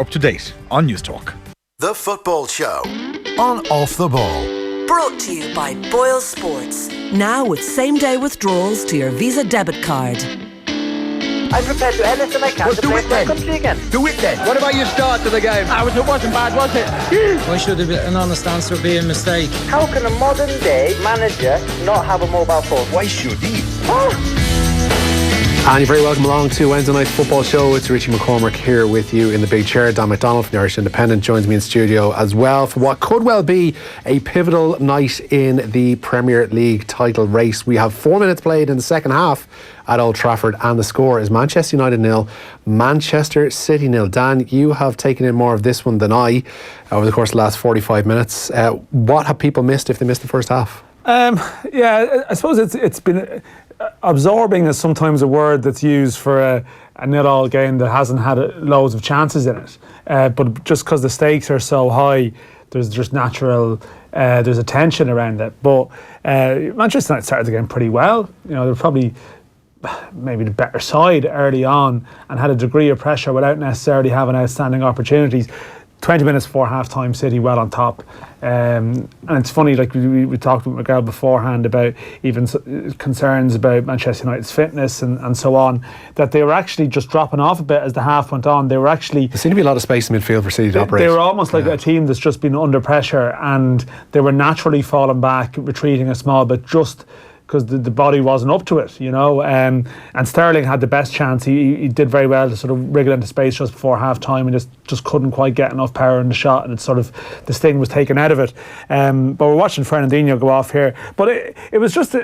Up to date on News Talk. The Football Show on Off the Ball. Brought to you by Boyle Sports. Now with same-day withdrawals to your Visa debit card. I'm prepared to do anything I can to play for my country again. Do it then. What about your start to the game? It wasn't bad, was it? Why should an honest answer be a mistake? How can a modern day manager not have a mobile phone? Why should he? And you're very welcome along to Wednesday night's football show. It's Richie McCormick here with you in the big chair. Dan McDonald from the Irish Independent joins me in studio as well for what could well be a pivotal night in the Premier League title race. We have 4 minutes played in the second half at Old Trafford, and the score is Manchester United 0, Manchester City 0. Dan, you have taken in more of this one than I over the course of the last 45 minutes. What have people missed if they missed the first half? Yeah, I suppose it's been absorbing is sometimes a word that's used for a nil-all game that hasn't had loads of chances in it. But just because the stakes are so high, there's just natural there's a tension around it. But Manchester United started the game pretty well. You know, they're probably maybe the better side early on and had a degree of pressure without necessarily having outstanding opportunities. 20 minutes before half-time, City well on top. And it's funny, like we talked with Miguel beforehand about even concerns about Manchester United's fitness and so on, that they were actually just dropping off a bit as the half went on. There seemed to be a lot of space in midfield for City to operate. They were almost like a team that's just been under pressure, and they were naturally falling back, retreating a small bit, just because the body wasn't up to it, you know. And Sterling had the best chance. He did very well to sort of wriggle into space just before half time and just couldn't quite get enough power in the shot, and it's sort of the sting was taken out of it. But we're watching Fernandinho go off here. But it was just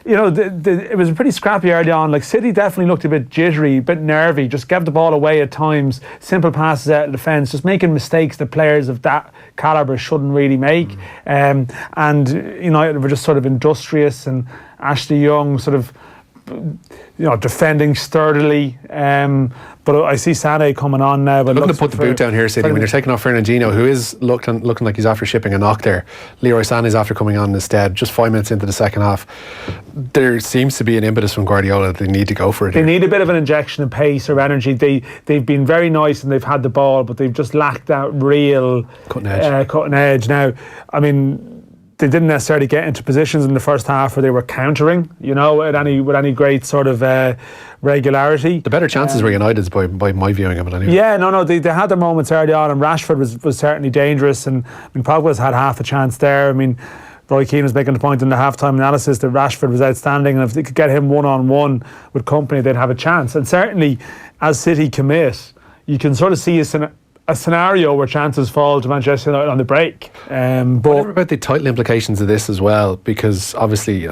you know, it was pretty scrappy early on. Like, City definitely looked a bit jittery, a bit nervy, just gave the ball away at times, simple passes out of defence, just making mistakes that players of that calibre shouldn't really make. And United were just sort of industrious, and Ashley Young sort of, you know, defending sturdily. But I see Sané coming on now. But looking to put the boot down here, City. When you're taking off Fernandinho, who is looking like he's after shipping a knock there. Leroy Sané's after coming on instead, just 5 minutes into the second half. There seems to be an impetus from Guardiola that they need to go for it. They need a bit of an injection of pace or energy. They've been very nice and they've had the ball, but they've just lacked that real cutting edge. Now, I mean, they didn't necessarily get into positions in the first half where they were countering, you know, with any great sort of regularity. The better chances were United's by my viewing of it anyway. Yeah, no, they had their moments early on, and Rashford was certainly dangerous, and I mean, Pogba's had half a chance there. I mean, Roy Keane was making the point in the half-time analysis that Rashford was outstanding, and if they could get him one-on-one with company, they'd have a chance. And certainly, as City commit, you can sort of see a scenario where chances fall to Manchester United on the break. But about the title implications of this as well, because obviously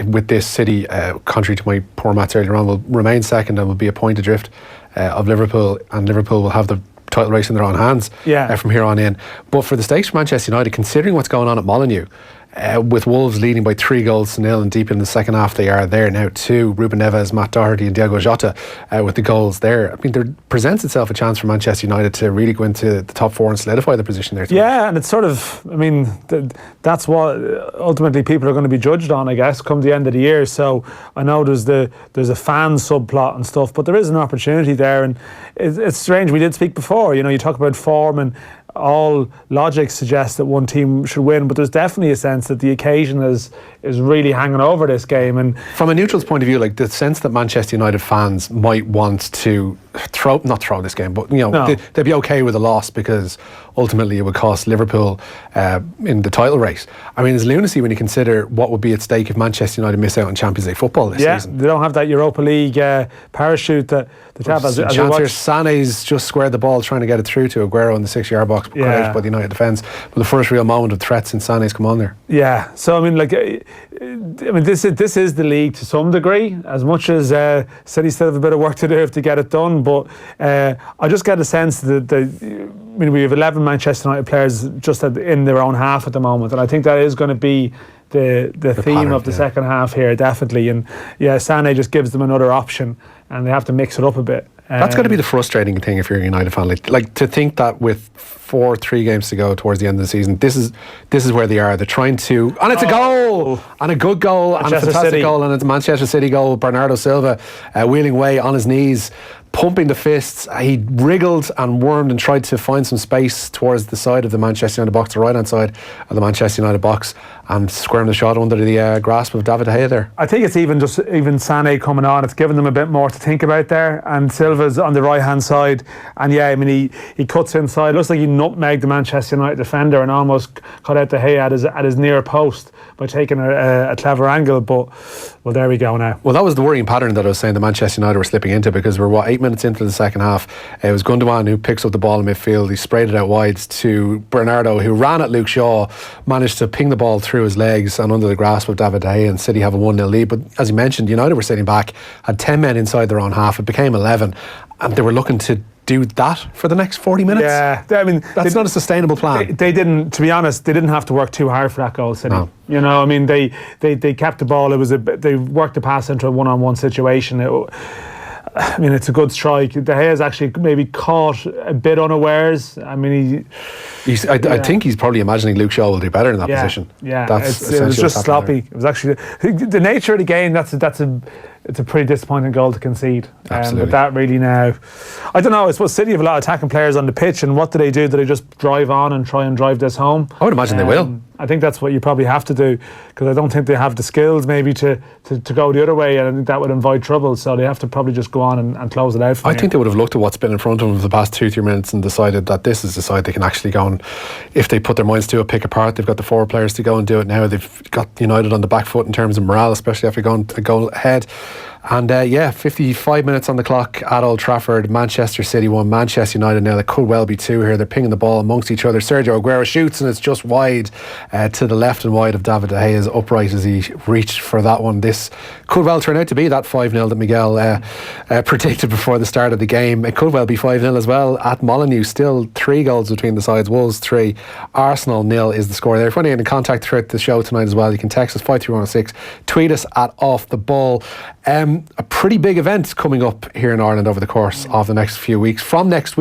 with this, City, contrary to my poor maths earlier on, will remain second and will be a point adrift of Liverpool, and Liverpool will have the title race in their own hands from here on in. But for the stakes for Manchester United, considering what's going on at Molineux, with Wolves leading by 3-0 and deep in the second half, they are there now too. Ruben Neves, Matt Doherty and Diogo Jota with the goals there. I mean, there presents itself a chance for Manchester United to really go into the top four and solidify the position there too. Yeah, and it's sort of, I mean, that's what ultimately people are going to be judged on, I guess, come the end of the year. So I know there's a fan subplot and stuff, but there is an opportunity there, and it's strange. We did speak before, you know, you talk about form, and all logic suggests that one team should win, but there's definitely a sense that the occasion is really hanging over this game. And from a neutral's point of view, like the sense that Manchester United fans might want to not throw this game, but you know, they'd be okay with a loss because ultimately it would cost Liverpool in the title race. I mean, it's lunacy when you consider what would be at stake if Manchester United miss out on Champions League football this season. They don't have that Europa League parachute that they have. Sané's just squared the ball trying to get it through to Aguero in the 6-yard box, but by the United defence. But the first real moment of threat since Sané's come on there. Yeah, so I mean, like, this is the league to some degree, as much as City still have a bit of work to do to get it done. But I just get a sense that I mean, we have 11 Manchester United players just in their own half at the moment, and I think that is going to be the theme pattern of the second half here, definitely. And Sané just gives them another option, and they have to mix it up a bit. That's got to be the frustrating thing if you're a United fan. Like to think that with 3 games to go towards the end of the season, this is where they are. They're trying to, and it's a goal, and a good goal, and a fantastic goal, and it's a Manchester City goal. Bernardo Silva wheeling away on his knees. pumping the fists. He wriggled and wormed and tried to find some space towards the side of the Manchester United box, the right hand side of the Manchester United box, and squaring the shot under the grasp of David De Gea there. I think it's even Sané coming on. It's given them a bit more to think about there. And Silva's on the right hand side, and yeah, I mean he cuts inside. Looks like he nutmegged the Manchester United defender and almost cut out De Gea at his near post by taking a clever angle. But well, there we go now. Well, that was the worrying pattern that I was saying the Manchester United were slipping into, because we're 8 minutes into the second half. It was Gundogan who picks up the ball in midfield. He sprayed it out wide to Bernardo, who ran at Luke Shaw, managed to ping the ball through his legs and under the grasp of David De Gea, and City have a 1-0 lead. But as you mentioned, United were sitting back, had 10 men inside their own half. It became 11, and they were looking to do that for the next 40 minutes. Yeah, I mean, that's not a sustainable plan. They didn't, to be honest, they didn't have to work too hard for that goal, City. No. You know, I mean, they kept the ball. They worked the pass into a one-on-one situation. I mean, it's a good strike. De Gea's actually maybe caught a bit unawares. I mean, I think he's probably imagining Luke Shaw will do better in that position. Yeah, that's it was just sloppy. There. It was actually the nature of the game. It's a pretty disappointing goal to concede. Absolutely. But that really now, I don't know. I suppose City have a lot of attacking players on the pitch, and what do? Do they just drive on and try and drive this home? I would imagine they will. I think that's what you probably have to do, because I don't think they have the skills maybe to go the other way, and I think that would invite trouble. So they have to probably just go on and close it out. I think they would have looked at what's been in front of them for the past 2-3 minutes and decided that this is the side they can actually go and, if they put their minds to it, pick apart. They've got the forward players to go and do it now. They've got United on the back foot in terms of morale, especially after going a goal ahead. And 55 minutes on the clock at Old Trafford. Manchester City 1, Manchester United now. There could well be 2 here. They're pinging the ball amongst each other. Sergio Aguero shoots, and it's just wide to the left and wide of David De Gea's upright as he reached for that one. This could well turn out to be that 5-0 that Miguel predicted before the start of the game. It could well be 5-0 as well at Molineux. Still 3 goals between the sides. Wolves 3, Arsenal 0 is the score there. If you want to get in contact throughout the show tonight as well, you can text us 53106, tweet us at Off The Ball. A pretty big event coming up here in Ireland over the course of the next few weeks. From next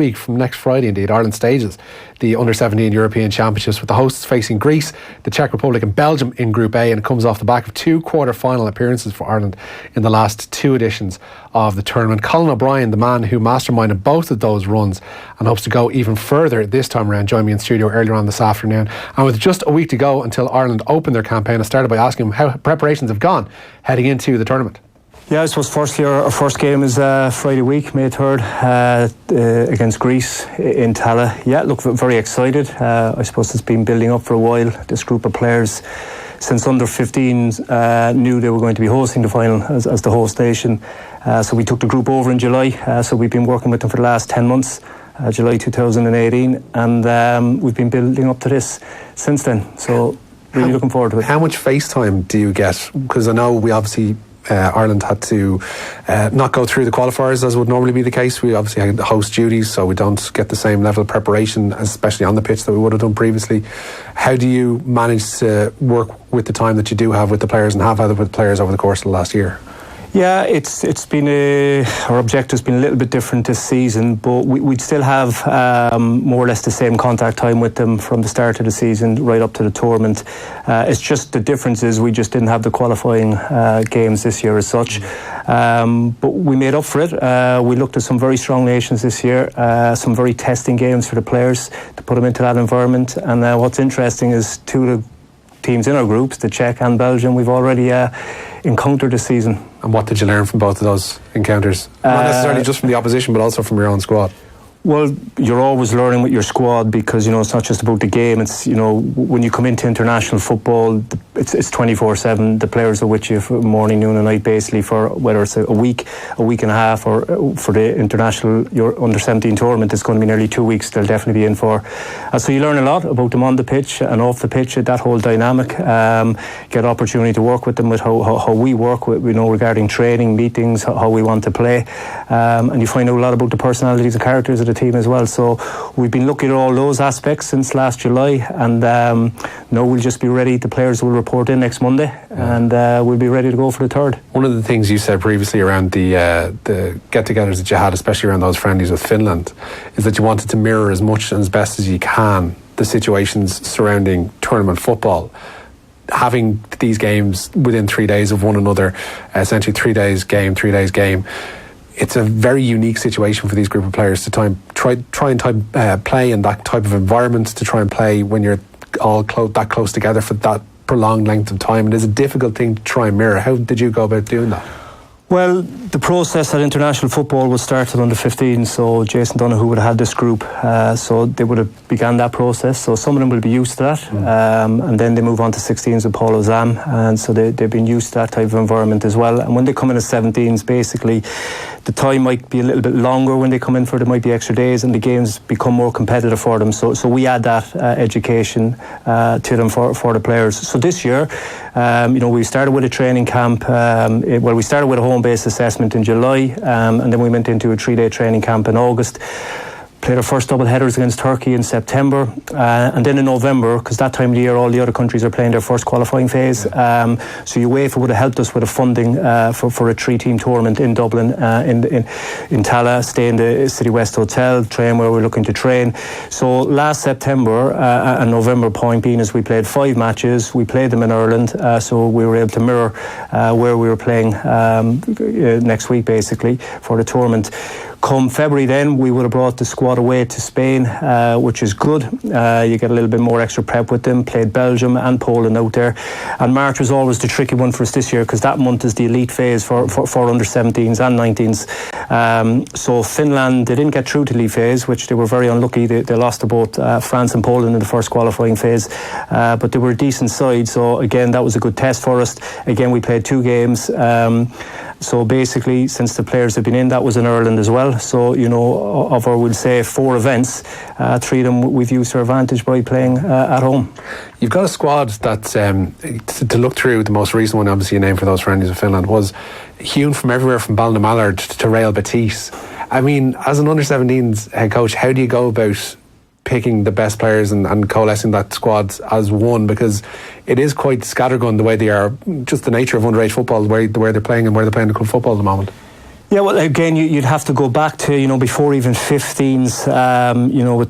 Friday indeed, Ireland stages the Under-17 European Championships, with the hosts facing Greece, the Czech Republic and Belgium in Group A, and it comes off the back of 2 quarter-final appearances for Ireland in the last 2 editions of the tournament. Colin O'Brien, the man who masterminded both of those runs and hopes to go even further this time around, joined me in studio earlier on this afternoon. And with just a week to go until Ireland open their campaign, I started by asking him how preparations have gone heading into the tournament. Yeah, I suppose firstly our first game is Friday week, May 3rd, against Greece in Tala. Yeah, look, very excited. I suppose it's been building up for a while. This group of players, since under 15s, knew they were going to be hosting the final as the host nation. So we took the group over in July. So we've been working with them for the last 10 months, July 2018, and we've been building up to this since then. So really looking forward to it. How much FaceTime do you get? Because I know we obviously... Ireland had to not go through the qualifiers as would normally be the case. We obviously had the host duties, so we don't get the same level of preparation, especially on the pitch, that we would have done previously. How do you manage to work with the time that you do have with the players and have had with the players over the course of the last year? Yeah, it's been our objective's been a little bit different this season, but we'd still have more or less the same contact time with them from the start of the season right up to the tournament. It's just the difference is we just didn't have the qualifying games this year as such, but we made up for it. We looked at some very strong nations this year, some very testing games for the players to put them into that environment. And what's interesting is 2 of the teams in our groups, the Czech and Belgium, we've already encountered this season. And what did you learn from both of those encounters? Not necessarily just from the opposition, but also from your own squad. Well, you're always learning with your squad, because it's not just about the game. It's when you come into international football, it's 24/7. The players are with you for morning, noon, and night, basically, for whether it's a week and a half, or for the international your under-17 tournament. It's going to be nearly 2 weeks. They'll definitely be in for. So you learn a lot about them on the pitch and off the pitch. That whole dynamic. Get opportunity to work with them with how we work with, regarding training, meetings, how we want to play, and you find out a lot about the personalities and characters of the team as well. So we've been looking at all those aspects since last July, and now we'll just be ready. The players will report in next Monday, and we'll be ready to go for the 3rd. One of the things you said previously around the get-togethers that you had, especially around those friendlies with Finland, is that you wanted to mirror as much and as best as you can the situations surrounding tournament football. Having these games within 3 days of one another, essentially 3 days game, 3 days game, it's a very unique situation for these group of players to try and play in that type of environment, to try and play when you're all that close together for that prolonged length of time. It is a difficult thing to try and mirror. How did you go about doing that? Well, the process at international football was started under 15, so Jason Donoghue would have had this group, so they would have began that process. So some of them will be used to that, and then they move on to 16s with Paul Ozam, and so they've been used to that type of environment as well. And when they come in as 17s, basically, the time might be a little bit longer when they come in for there might be extra days, and the games become more competitive for them. So we add that education to them for the players. So this year, we started with a training camp. We started with a home-based assessment in July, and then we went into a 3-day training camp in August. Played our first double headers against Turkey in September, and then in November, because that time of the year all the other countries are playing their first qualifying phase. So UEFA would have helped us with a funding for a 3-team tournament in Dublin, in Tala, stay in the City West Hotel, train where we're looking to train. So last September and November, point being, is we played 5 matches. We played them in Ireland, so we were able to mirror where we were playing next week, basically, for the tournament. Come February then, we would have brought the squad away to Spain, which is good. You get a little bit more extra prep with them. Played Belgium and Poland out there. And March was always the tricky one for us this year, because that month is the elite phase for under 17s and 19s. So Finland, they didn't get through to elite phase, which they were very unlucky. They lost to both France and Poland in the first qualifying phase. But they were a decent side. So again, that was a good test for us. Again, we played 2 games. So basically, since the players have been in, that was in Ireland as well. So, of our, we'll say, 4 events, 3 of them we've used our advantage by playing at home. You've got a squad that's, to look through, the most recent one, obviously, you named for those friendlies of Finland, was hewn from everywhere from Ballinamallard to Real Betis. I mean, as an under-17s head coach, how do you go about picking the best players and coalescing that squad as one? Because it is quite scattergun the way they are, just the nature of underage football, the way they're playing and where they're playing the club football at the moment. Yeah, well, again, you'd have to go back to, before even 15s, with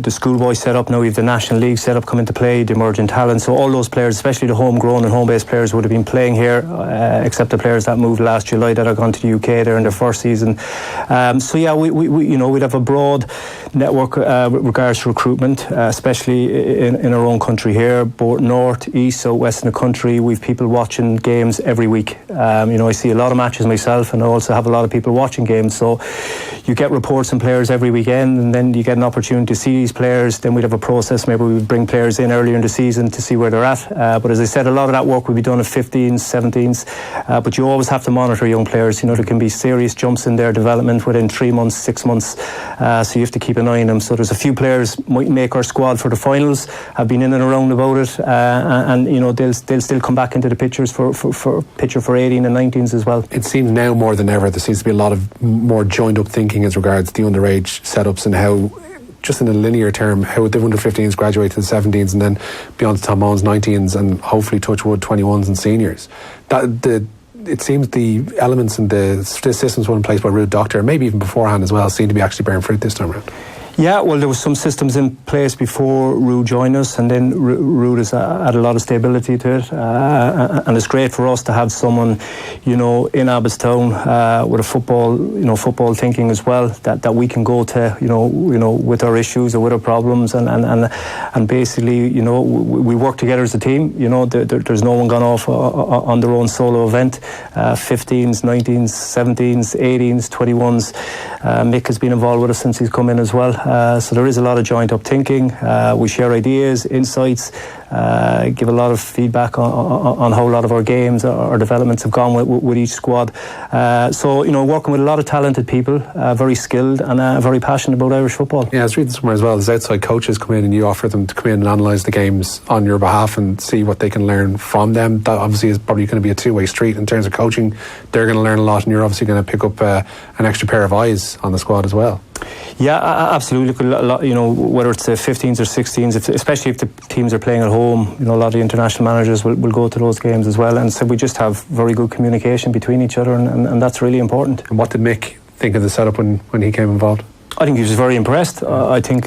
the schoolboy setup. Now we have the National League setup come into play, the emerging talent. So all those players, especially the homegrown and home-based players, would have been playing here, except the players that moved last July that are gone to the UK. They're in their first season. We'd have a broad network with regards to recruitment, especially in our own country here, both north, east, south, west in the country. We've people watching games every week. I see a lot of matches myself, and I also have a lot of people watching games, so you get reports on players every weekend, and then you get an opportunity to see these players. Then we'd have a process, maybe we would bring players in earlier in the season to see where they're at, but as I said, a lot of that work will be done at 15s, 17s, but you always have to monitor young players. There can be serious jumps in their development within 3 months, 6 months, so you have to keep an eye on them. So there's a few players might make our squad for the finals, have been in and around about it, and they'll still come back into the pictures for 18 and 19s as well. It seems now more than ever there seems to be a lot of more joined up thinking as regards the underage setups, and how, just in a linear term, how the under 15s graduate to the 17s and then beyond to Tom Mohan's 19s and hopefully touch wood 21s and seniors. It seems the elements and the systems put in place by Ruud Doctor, maybe even beforehand as well, seem to be actually bearing fruit this time around. Yeah, well, there was some systems in place before Ruud joined us, and then Ruud has added a lot of stability to it, and it's great for us to have someone, in Abbottstown with a football thinking as well, that we can go to, with our issues or with our problems, and basically, we work together as a team. There's no one gone off on their own solo event. 15s, 19s, 17s, 18s, 21s. Mick has been involved with us since he's come in as well. So there is a lot of joint up thinking. We share ideas, insights, give a lot of feedback on how a lot of our games, our developments have gone with each squad. So working with a lot of talented people, very skilled and very passionate about Irish football. Yeah, I was reading somewhere as well, there's outside coaches come in and you offer them to come in and analyse the games on your behalf and see what they can learn from them. That obviously is probably going to be a two-way street in terms of coaching. They're going to learn a lot, and you're obviously going to pick up an extra pair of eyes on the squad as well. Yeah, absolutely. Whether it's the 15s or 16s, especially if the teams are playing at home, a lot of the international managers will go to those games as well. And so we just have very good communication between each other, and that's really important. And what did Mick think of the setup when he came involved? I think he was very impressed. I think,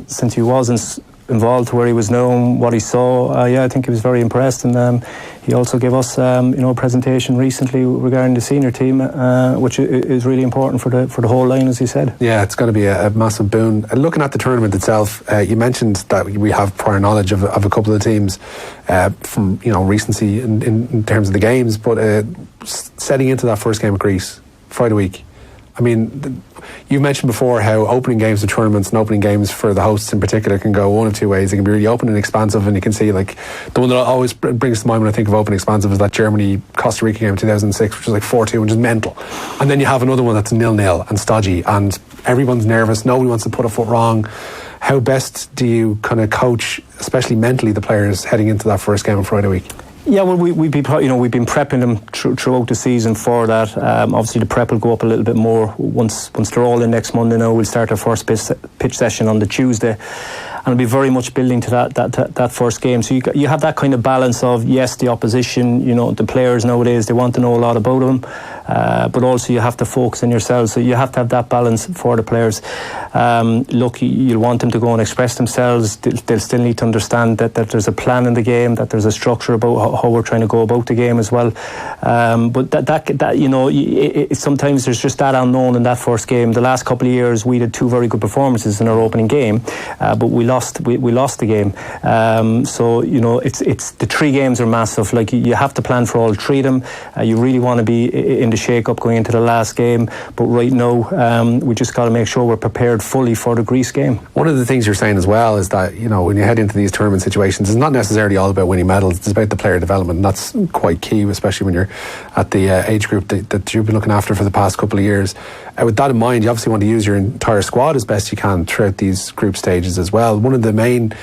since he was involved, where he was known, what he saw. I think he was very impressed, and he also gave us a presentation recently regarding the senior team, which is really important for the whole line, as he said. Yeah, it's going to be a massive boon. Looking at the tournament itself, you mentioned that we have prior knowledge of a couple of the teams from recency in terms of the games, but setting into that first game of Greece Friday week. I mean, you mentioned before how opening games of tournaments and opening games for the hosts in particular can go one of two ways. They can be really open and expansive, and you can see, like, the one that always brings to mind when I think of open expansive is that Germany-Costa Rica game in 2006, which was like 4-2 and just mental. And then you have another one that's 0-0 and stodgy, and everyone's nervous, nobody wants to put a foot wrong. How best do you kind of coach, especially mentally, the players heading into that first game on Friday week? Yeah, well, we've been prepping them throughout the season for that. Obviously, the prep will go up a little bit more once they're all in next Monday. Now we'll start our first pitch session on the Tuesday, and it'll be very much building to that first game. So you have that kind of balance of, yes, the opposition, the players nowadays, they want to know a lot about them, but also you have to focus on yourselves. So you have to have that balance for the players. Look, you'll want them to go and express themselves. They'll still need to understand that there's a plan in the game, that there's a structure about how we're trying to go about the game as well. But sometimes there's just that unknown in that first game. The last couple of years we did 2 very good performances in our opening game, but we lost the game. So it's the 3 games are massive. Like, you have to plan for all 3 of them. You really want to be in the shake-up going into the last game, but right now we just got to make sure we're prepared fully for the Greece game. One of the things you're saying as well is that when you head into these tournament situations, it's not necessarily all about winning medals, it's about the player development, and that's quite key, especially when you're at the age group that you've been looking after for the past couple of years. With that in mind, you obviously want to use your entire squad as best you can throughout these group stages as well. One of the main,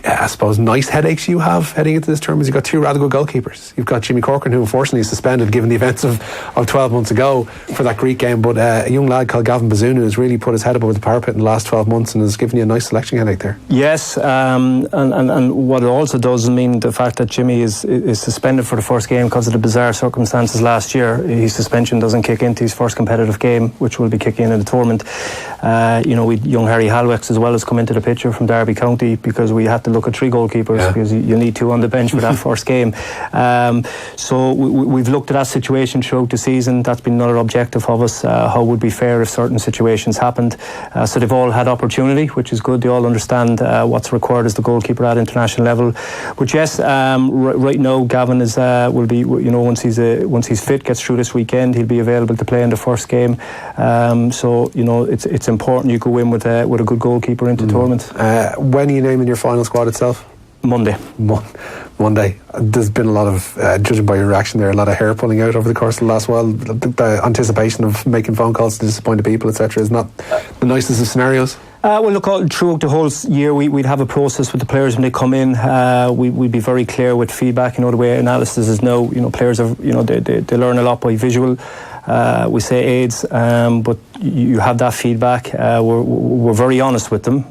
I suppose, nice headaches you have heading into this tournament is you've got 2 rather good goalkeepers. You've got Jimmy Corcoran, who unfortunately is suspended given the events of 12 months ago for that Greek game, but a young lad called Gavin Bazunu has really put his head up over the parapet in the last 12 months and has given you a nice selection headache there. Yes, and what it also does mean the fact that Jimmy is suspended for the first game because of the bizarre circumstances last year. His suspension doesn't kick into his first competitive game, which will be kicking in the tournament. Young Harry Halwex as well has come into the picture from Derby County, because we had to look at 3 goalkeepers, because you need 2 on the bench for that first game. So we've looked at that situation throughout the season. That's been another objective of us. How would be fair if certain situations happened? So they've all had opportunity, which is good. They all understand what's required as the goalkeeper at international level. But yes, right now Gavin will be, once he's fit, gets through this weekend, he'll be available to play in the first game. So it's important you go in with a good goalkeeper into the tournament. When are you naming your final squad itself? Monday. Monday. There's been a lot of, judging by your reaction there, a lot of hair pulling out over the course of the last while. The anticipation of making phone calls to disappointed people, etc., is not the nicest of scenarios. Well, look, throughout the whole year, we'd have a process with the players when they come in. We'd be very clear with feedback. The way analysis is now, players are, they learn a lot by visual. We say aids, but you have that feedback. We're very honest with them,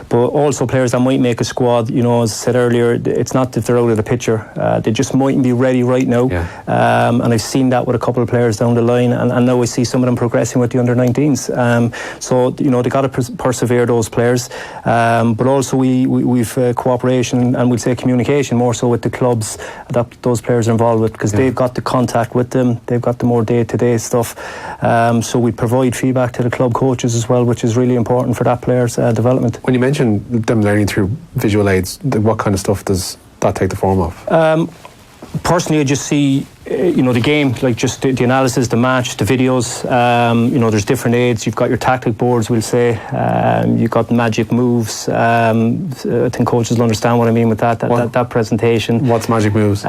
but also players that might make a squad, as I said earlier, it's not that they're out of the picture, they just mightn't be ready right now. And I've seen that with a couple of players down the line, and now I see some of them progressing with the under-19s. So they got to persevere, those players, but also we've cooperation and we'll say communication more so with the clubs that those players are involved with, because they've got the contact with them, they've got the more day-to-day stuff. So we provide feedback to the club coaches as well, which is really important for that player's development. When you mention them learning through visual aids, what kind of stuff does that take the form of? Personally, I just see the game, like just the analysis, the match, the videos. There's different aids. You've got your tactic boards, we'll say. You've got magic moves. I think coaches will understand what I mean with that presentation. What's magic moves?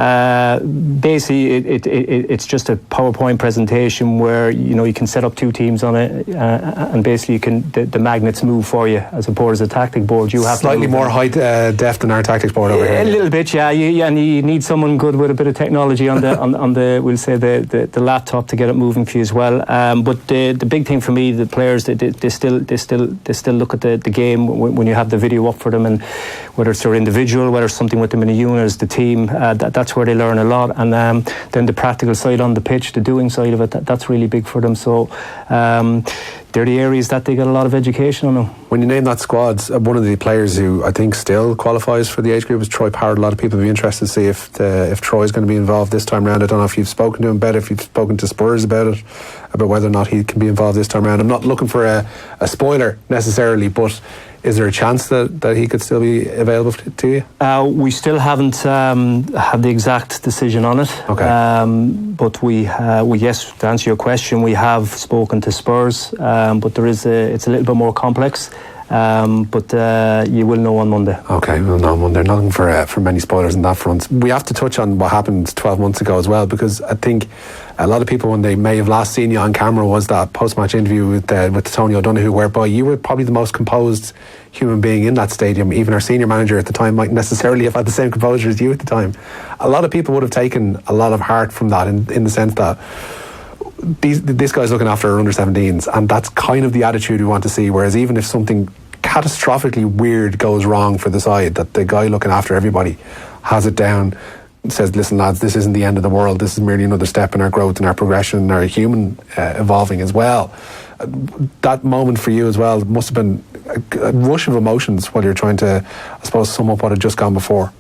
Basically, it's just a PowerPoint presentation where you can set up 2 teams on it, and basically the magnets move for you as opposed to a tactic board. You have slightly more high def than our tactics board over here. A little bit, yeah. And you need someone good with a bit of technology on the we'll say the laptop to get it moving for you as well. But the big thing for me, the players, they still look at the game when you have the video up for them, and whether it's their individual, whether it's something with them in a unit as the team, that's where they learn a lot. And then the practical side on the pitch, the doing side of it, that's really big for them. So they're the areas that they get a lot of education on now. When you name that squad, one of the players who I think still qualifies for the age group is Troy Parrott. A lot of people would be interested to see if Troy's going to be involved this time round. I don't know if you've spoken to him about it, if you've spoken to Spurs about it, about whether or not he can be involved this time round. I'm not looking for a spoiler necessarily, but is there a chance that he could still be available to you? We still haven't had the exact decision on it. Okay. But we yes, to answer your question, we have spoken to Spurs, but it's a little bit more complex. But you will know on Monday. Okay, we'll know on Monday. Not looking for many spoilers on that front. We have to touch on what happened 12 months ago as well, because I think a lot of people, when they may have last seen you on camera, was that post-match interview with Tony O'Donoghue, whereby you were probably the most composed human being in that stadium. Even our senior manager at the time mightn't necessarily have had the same composure as you at the time. A lot of people would have taken a lot of heart from that in the sense that this guy's looking after our under-17s, and that's kind of the attitude we want to see. Whereas even if something catastrophically weird goes wrong for the side, that the guy looking after everybody has it down, says, listen lads, this isn't the end of the world, this is merely another step in our growth and our progression and our human evolving as well. That moment for you as well must have been a rush of emotions while you're trying to, I suppose, sum up what had just gone before.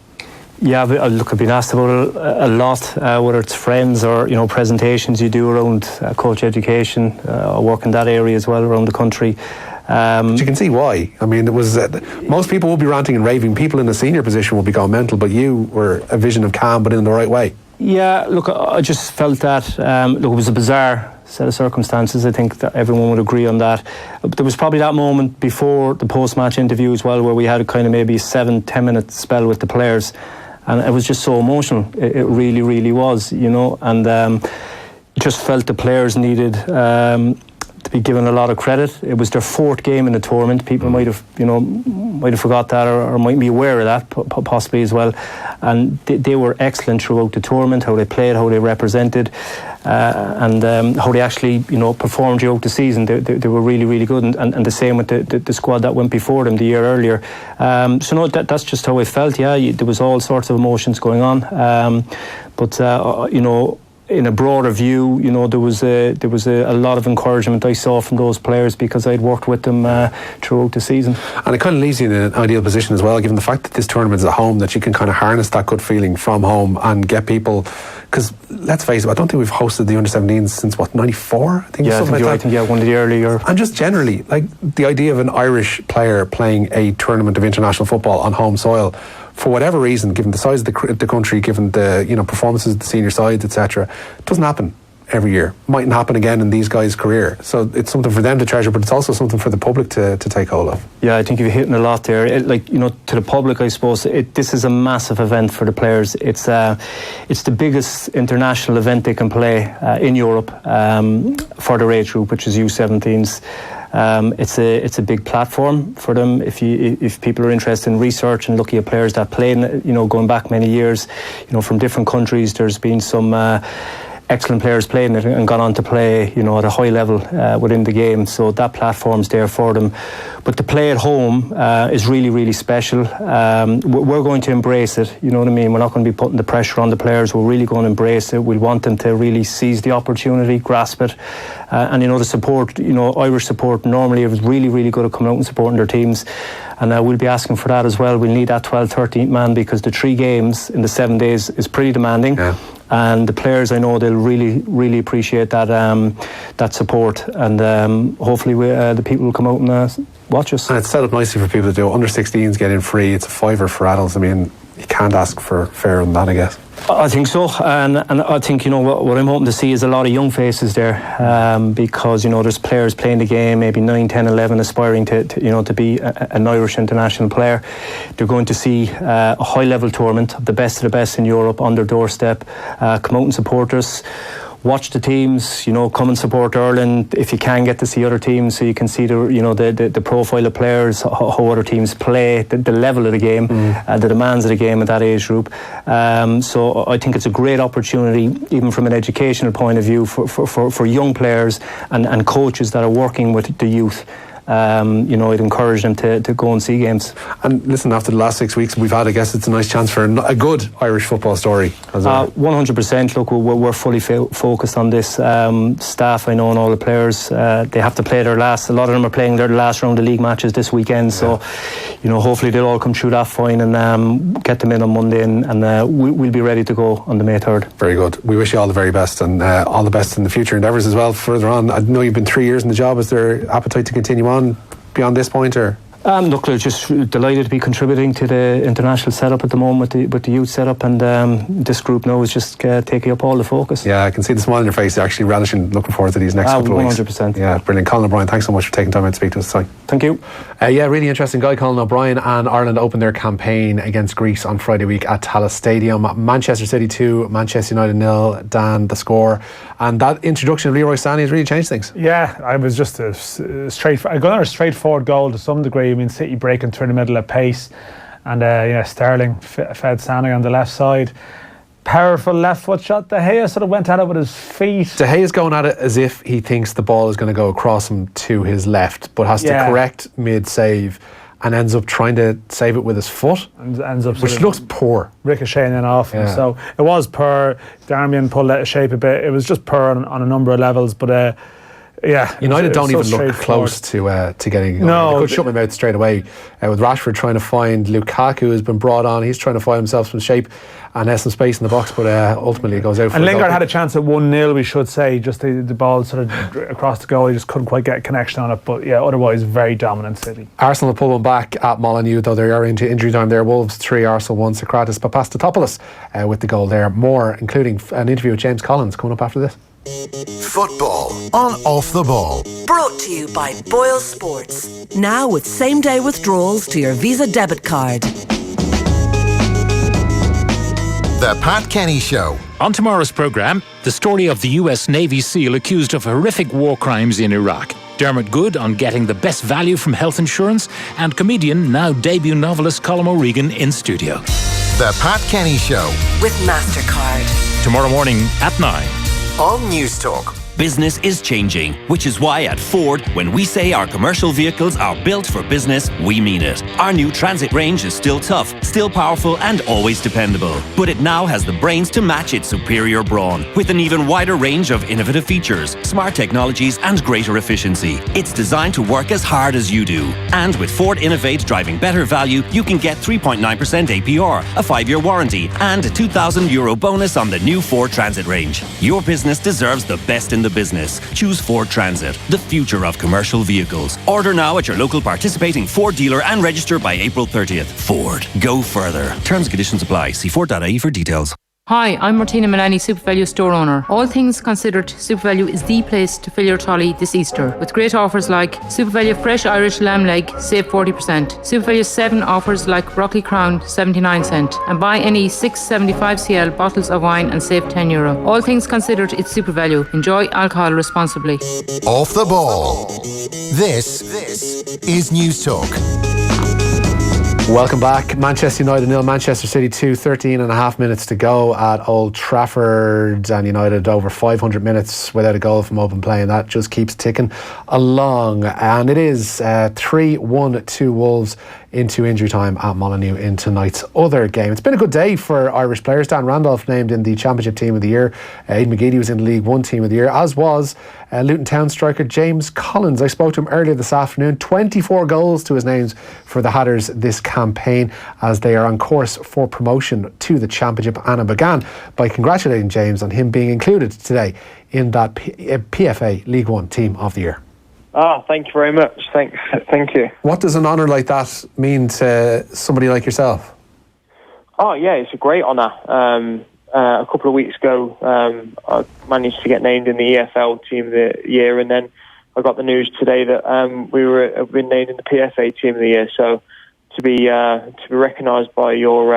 Yeah, look, I've been asked about it a lot, whether it's friends or presentations you do around coach education. I work in that area as well around the country. But you can see why. I mean, it was most people will be ranting and raving. People in a senior position will be going mental, but you were a vision of calm, but in the right way. Yeah, look, I just felt that look, it was a bizarre set of circumstances. I think that everyone would agree on that. But there was probably that moment before the post-match interview as well, where we had a kind of maybe 7-10 minute spell with the players, and it was just so emotional. It really, really was, and just felt the players needed to be given a lot of credit. It was their fourth game in the tournament. People might have forgot that, or might be aware of that possibly as well. And they were excellent throughout the tournament. How they played, how they represented, and how they actually performed throughout the season. They were really, really good. And the same with the squad that went before them the year earlier. So no, that's just how I felt. Yeah, there was all sorts of emotions going on. But in a broader view, there was a lot of encouragement I saw from those players, because I'd worked with them throughout the season. And it kind of leaves you in an ideal position as well, given the fact that this tournament is at home, that you can kind of harness that good feeling from home and get people. Because let's face it, I don't think we've hosted the under-17s since 94. I think yeah, something I think one of the earlier. And just generally, like the idea of an Irish player playing a tournament of international football on home soil, for whatever reason, given the size of the country, given the performances of the senior sides, etc., doesn't happen every year. Mightn't happen again in these guys' career. So it's something for them to treasure, but it's also something for the public to take hold of. Yeah, I think you're hitting a lot there. To the public, I suppose this is a massive event for the players. It's the biggest international event they can play in Europe for their age group, which is U17s. It's a big platform for them. If people are interested in research and looking at players that played, going back many years, from different countries, there's been some excellent players playing it and gone on to play, at a high level within the game. So that platform's there for them. But to play at home is really, really special. We're going to embrace it. You know what I mean? We're not going to be putting the pressure on the players. We're really going to embrace it. We want them to really seize the opportunity, grasp it. And the support, Irish support normally is really, really good at coming out and supporting their teams. And we'll be asking for that as well. We'll need that 12th, 13th man, because the 3 games in the 7 days is pretty demanding. Yeah. And the players, I know they'll really, really appreciate that support. And hopefully the people will come out and watch us. And it's set up nicely for people to do. Under-16s get in free. It's a $5 for adults. I mean, you can't ask for fairer than that, I guess. I think so, and I think what I'm hoping to see is a lot of young faces there, because there's players playing the game, maybe 9, 10, 11, aspiring to be an Irish international player. They're going to see a high level tournament of the best in Europe on their doorstep. Come out and support us. Watch the teams, come and support Ireland if you can get to see other teams, so you can see the profile of players, how other teams play, the level of the game, the demands of the game at that age group. So I think it's a great opportunity, even from an educational point of view, for young players and coaches that are working with the youth. I'd encourage them to go and see games. And listen, after the last 6 weeks we've had, I guess it's a nice chance for a good Irish football story. 100%. Look, we're fully focused on this. Staff, I know, and all the players, they have to play a lot of them are playing their last round of league matches this weekend, so hopefully they'll all come through that fine and get them in on Monday, and we'll be ready to go on the May 3rd. Very good. We wish you all the very best, and all the best in the future endeavours as well further on. I know you've been 3 years in the job. Is there appetite to continue on beyond this point, or? Look, we're just delighted to be contributing to the international setup at the moment with the youth setup, and this group now is just taking up all the focus. Yeah, I can see the smile on your face. You're actually relishing, looking forward to these next couple of weeks. 100%. Yeah, brilliant. Colin O'Brien, thanks so much for taking time out to speak to us tonight. Thank you. Really interesting guy, Colin O'Brien. And Ireland opened their campaign against Greece on Friday week at Tallaght Stadium. Manchester City 2, Manchester United 0. Dan, the score. And that introduction of Leroy Sané has really changed things. Yeah, I was just a straightforward goal to some degree. I mean, City breaking through the middle at pace, and Sterling fed Sané on the left side. Powerful left foot shot. De Gea sort of went at it with his feet. De Gea's going at it as if he thinks the ball is going to go across him to his left, but has to correct mid-save and ends up trying to save it with his foot, and ends up which looks poor, ricocheting in off him. So it was poor. Darmian pulled out of shape a bit. It was just poor on a number of levels, but United don't even look close to getting. No, they could shut my mouth straight away. With Rashford trying to find Lukaku, who's been brought on, he's trying to find himself some shape and some space in the box, but ultimately it goes out. And Lingard had a chance at 1-0. We should say, just the ball sort of across the goal. He just couldn't quite get a connection on it. But otherwise very dominant City. Arsenal pull one back at Molineux, though they are into injury time there. Wolves 3, Arsenal 1. Socrates Papastatopoulos with the goal there. More, including an interview with James Collins, coming up after this. Football on Off the Ball. Brought to you by Boyle Sports. Now with same-day withdrawals to your Visa debit card. The Pat Kenny Show. On tomorrow's programme, the story of the US Navy SEAL accused of horrific war crimes in Iraq. Dermot Good on getting the best value from health insurance, and comedian, now debut novelist Colin O'Brien in studio. The Pat Kenny Show. With MasterCard. Tomorrow morning at 9. On News Talk. Business is changing, which is why at Ford, when we say our commercial vehicles are built for business, we mean it. Our new Transit range is still tough, still powerful, and always dependable. But it now has the brains to match its superior brawn, with an even wider range of innovative features, smart technologies, and greater efficiency. It's designed to work as hard as you do. And with Ford Innovate driving better value, you can get 3.9% APR, a 5-year warranty, and a €2,000 bonus on the new Ford Transit range. Your business deserves the best in the business. Choose Ford Transit, the future of commercial vehicles. Order now at your local participating Ford dealer and register by April 30th. Ford. Go further. Terms and conditions apply. See Ford.ie for details. Hi, I'm Martina Milani, SuperValue store owner. All things considered, SuperValue is the place to fill your trolley this Easter, with great offers like SuperValue Fresh Irish Lamb Leg, save 40%. SuperValue 7 offers like Broccoli Crown, 79 cent. And buy any 675cl bottles of wine and save €10. All things considered, it's SuperValue. Enjoy alcohol responsibly. Off the Ball. This is News Talk. Welcome back. Manchester United 0, Manchester City 2, 13 and a half minutes to go at Old Trafford, and United over 500 minutes without a goal from open play, and that just keeps ticking along. And it is 3-1 to Wolves into injury time at Molineux in tonight's other game. It's been a good day for Irish players. Dan Randolph named in the Championship Team of the Year. Aidan McGeady was in the League One Team of the Year, as was Luton Town striker James Collins. I spoke to him earlier this afternoon. 24 goals to his names for the Hatters this campaign, as they are on course for promotion to the Championship. And I began by congratulating James on him being included today in that PFA League One Team of the Year. Thank you very much. Thank you. What does an honour like that mean to somebody like yourself? Yeah, it's a great honour. A couple of weeks ago, I managed to get named in the EFL Team of the Year, and then I got the news today that we've been named in the PFA Team of the Year. So to be recognised by your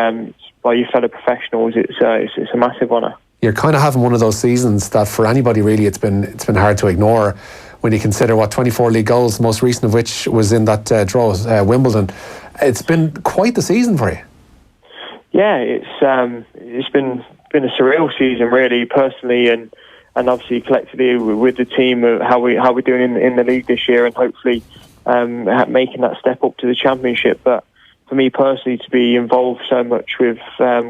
fellow professionals, it's a massive honour. You're kind of having one of those seasons that for anybody really it's been hard to ignore, when you consider 24 league goals, most recent of which was in that draw, Wimbledon. It's been quite the season for you. Yeah, it's been a surreal season, really, personally, and obviously collectively with the team, how we're doing in the league this year, and hopefully making that step up to the Championship. But for me personally, to be involved so much with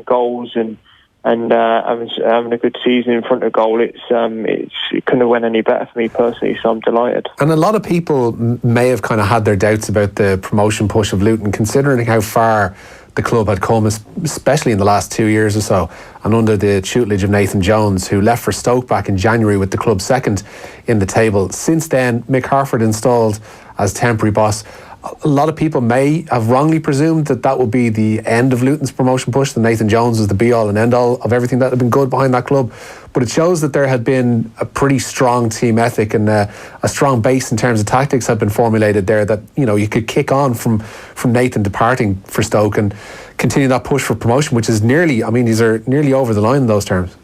goals and having a good season in front of goal, it couldn't have went any better for me personally, so I'm delighted. And a lot of people may have kind of had their doubts about the promotion push of Luton, considering how far the club had come, especially in the last 2 years or so, and under the tutelage of Nathan Jones, who left for Stoke back in January with the club second in the table. Since then, Mick Harford installed as temporary boss. A lot of people may have wrongly presumed that would be the end of Luton's promotion push, that Nathan Jones was the be-all and end-all of everything that had been good behind that club. But it shows that there had been a pretty strong team ethic and a strong base in terms of tactics had been formulated there, that, you know, you could kick on from Nathan departing for Stoke and continue that push for promotion, which is nearly, I mean, these are nearly over the line in those terms.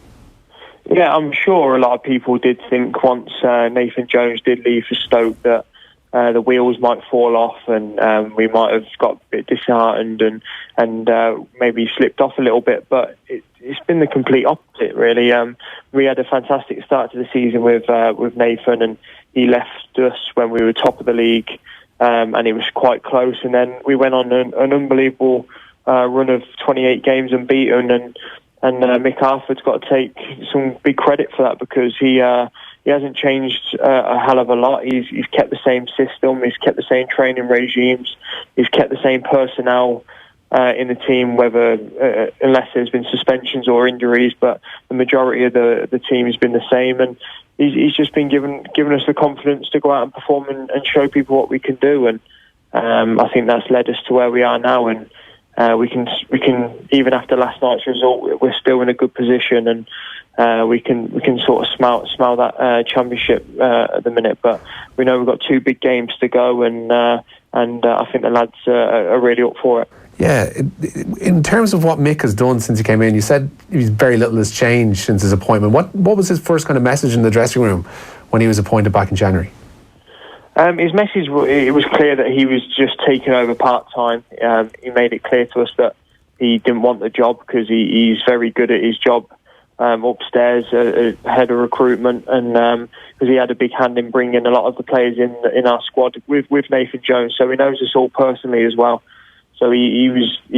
Yeah, I'm sure a lot of people did think once Nathan Jones did leave for Stoke that the wheels might fall off and we might have got a bit disheartened and maybe slipped off a little bit, but it's been the complete opposite, really. We had a fantastic start to the season with Nathan, and he left us when we were top of the league, and it was quite close, and then we went on an unbelievable run of 28 games unbeaten, and Mick Harford's got to take some big credit for that, because he hasn't changed a hell of a lot. He's kept the same system, he's kept the same training regimes, he's kept the same personnel in the team, whether unless there's been suspensions or injuries, but the majority of the team has been the same, and he's just been given us the confidence to go out and perform and show people what we can do, and I think that's led us to where we are now, and we can even after last night's result, we're still in a good position, and we can sort of smell that Championship at the minute. But we know we've got 2 big games to go, and I think the lads are really up for it. Yeah, in terms of what Mick has done since he came in, you said very little has changed since his appointment. What was his first kind of message in the dressing room when he was appointed back in January? His message, it was clear that he was just taking over part-time. He made it clear to us that he didn't want the job because he's very good at his job upstairs, head of recruitment, and because he had a big hand in bringing a lot of the players in our squad with Nathan Jones, so he knows us all personally as well. So he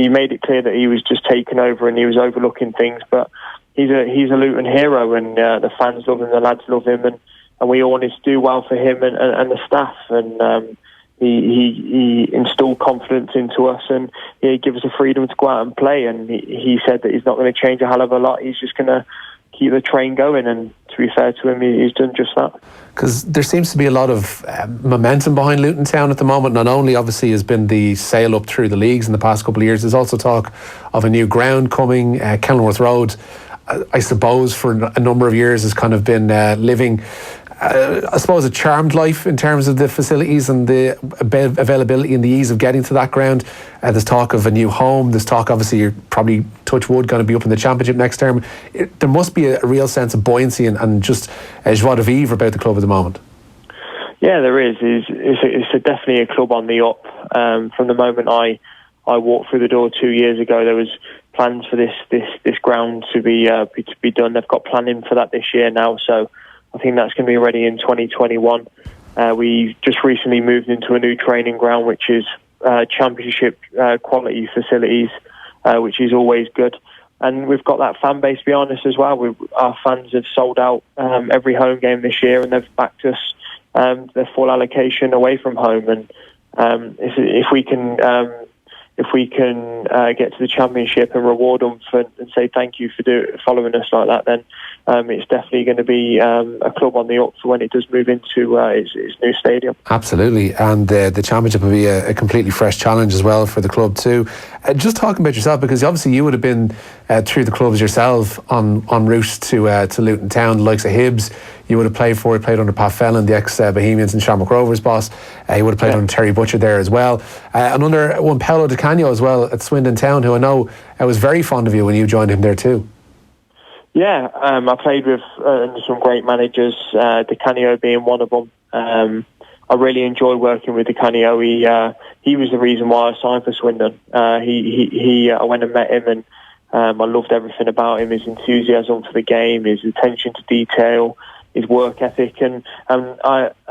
made it clear that he was just taking over and he was overlooking things, but he's a Luton hero, and the fans love him, the lads love him, and we all wanted to do well for him and the staff, and he installed confidence into us, and he gave us the freedom to go out and play, and he said that he's not going to change a hell of a lot, he's just going to keep the train going, and to be fair to him, he's done just that. Because there seems to be a lot of momentum behind Luton Town at the moment. Not only obviously has been the sail up through the leagues in the past couple of years, there's also talk of a new ground coming, Kenilworth Road. I suppose for a number of years has kind of been living I suppose a charmed life in terms of the facilities and the availability and the ease of getting to that ground. There's talk of a new home. There's talk, obviously, you're probably, touch wood, going to be up in the Championship next term. There must be a real sense of buoyancy and just joie de vivre about the club at the moment. Yeah, there is. It's definitely a club on the up. From the moment I walked through the door 2 years ago, there was plans for this ground to be done. They've got planning for that this year now, so I think that's going to be ready in 2021. We just recently moved into a new training ground, which is Championship quality facilities, which is always good. And we've got that fan base behind us as well. Our fans have sold out every home game this year, and they've backed us their full allocation away from home. And if we can get to the Championship and reward them and say thank you for following us like that, then it's definitely going to be a club on the up for when it does move into its new stadium. Absolutely, and the Championship will be a completely fresh challenge as well for the club too. Just talking about yourself, because obviously you would have been through the clubs yourself en route to Luton Town, the likes of Hibs. You would have played under Pat Fellon, the ex-Bohemians and Shamrock Rovers boss. You would have played under Terry Butcher there as well. And under one Paolo Di Canio as well at Swindon Town, who I know was very fond of you when you joined him there too. Yeah, I played with some great managers, Di Canio being one of them. I really enjoyed working with Di Canio. He was the reason why I signed for Swindon. I went and met him, and I loved everything about him, his enthusiasm for the game, his attention to detail, his work ethic, and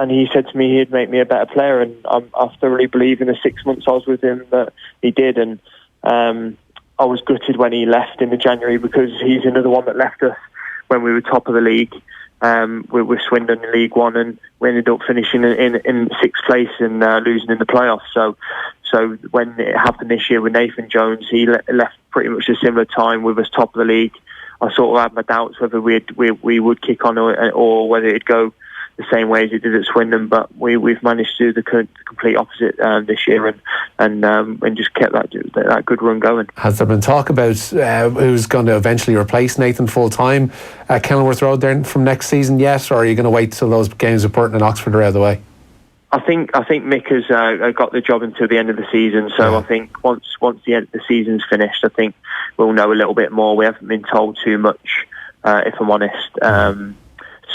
he said to me he'd make me a better player, and I thoroughly believe in the 6 months I was with him that he did. And I was gutted when he left in the January, because he's another one that left us when we were top of the league with Swindon in League One, and we ended up finishing in sixth place and losing in the playoffs. So when it happened this year with Nathan Jones, he left pretty much a similar time with us top of the league. I sort of had my doubts whether we would kick on or whether it'd go the same way as it did at Swindon, but we've managed to do the complete opposite this year, and just kept that good run going. Has there been talk about who's going to eventually replace Nathan full time at Kenilworth Road there from next season yet, or are you going to wait till those games of Burton and Oxford are out of the way? I think Mick has got the job until the end of the season, so I think once the end of the season's finished, I think we'll know a little bit more. We haven't been told too much, if I'm honest.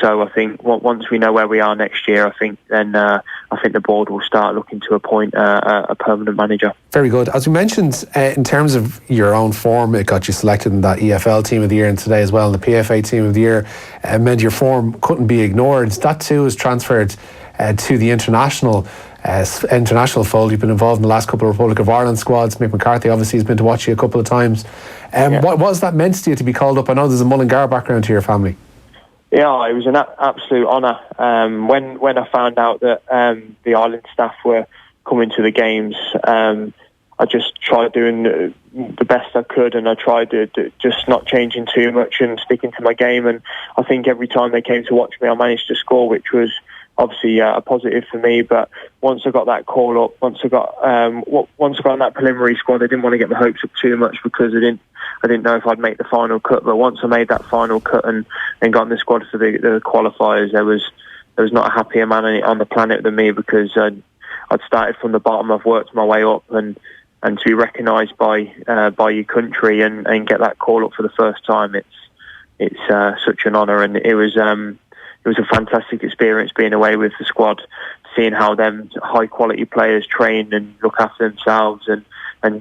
So I think once we know where we are next year, I think the board will start looking to appoint a permanent manager. Very good. As we mentioned, in terms of your own form, it got you selected in that EFL Team of the Year, and today as well in the PFA Team of the Year. Meant your form couldn't be ignored. That too was transferred to the international fold. You've been involved in the last couple of Republic of Ireland squads. Mick McCarthy obviously has been to watch you a couple of times. What was that meant to you to be called up? I know there's a Mullingar background to your family. Yeah, it was an absolute honour. When I found out that the Ireland staff were coming to the games, I just tried doing the best I could, and I tried to just not changing too much and sticking to my game. And I think every time they came to watch me, I managed to score, which was obviously a positive for me. But once I got that call up, once I got in that preliminary squad, I didn't want to get my hopes up too much, because I didn't know if I'd make the final cut. But once I made that final cut and got in the squad for the qualifiers, there was not a happier man on the planet than me, because I'd started from the bottom. I've worked my way up, and to be recognised by your country and get that call up for the first time, it's such an honour. And it was a fantastic experience being away with the squad, seeing how them high quality players train and look after themselves and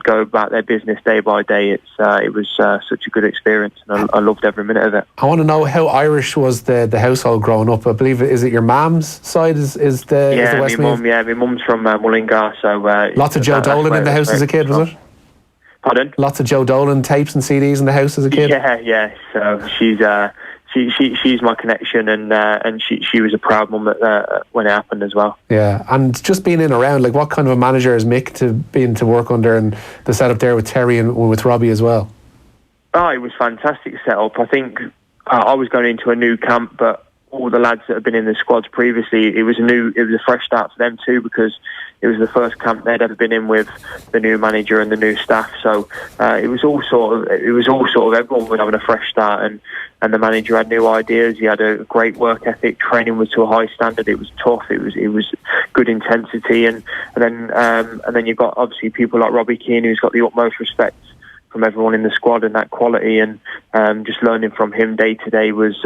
go about their business day by day. It was such a good experience, and I loved every minute of it. I want to know, how Irish was the household growing up? I believe, is it your mum's side? Is the Westmeath? My mum's from Mullingar, so lots of Joe Dolan in the house as a kid, was it? Pardon? Lots of Joe Dolan tapes and CDs in the house as a kid. Yeah. So she's my connection, and she was a proud mum when it happened as well. Yeah, and just being in around, like, what kind of a manager is Mick to work under, and the setup there with Terry and with Robbie as well? Oh, it was fantastic setup. I think I was going into a new camp, but all the lads that had been in the squads previously, it was a fresh start for them too, because it was the first camp they'd ever been in with the new manager and the new staff. So it was all sort of everyone was having a fresh start, and the manager had new ideas. He had a great work ethic. Training was to a high standard. It was tough. It was good intensity, and then you've got obviously people like Robbie Keane, who's got the utmost respect from everyone in the squad, and that quality, and just learning from him day to day was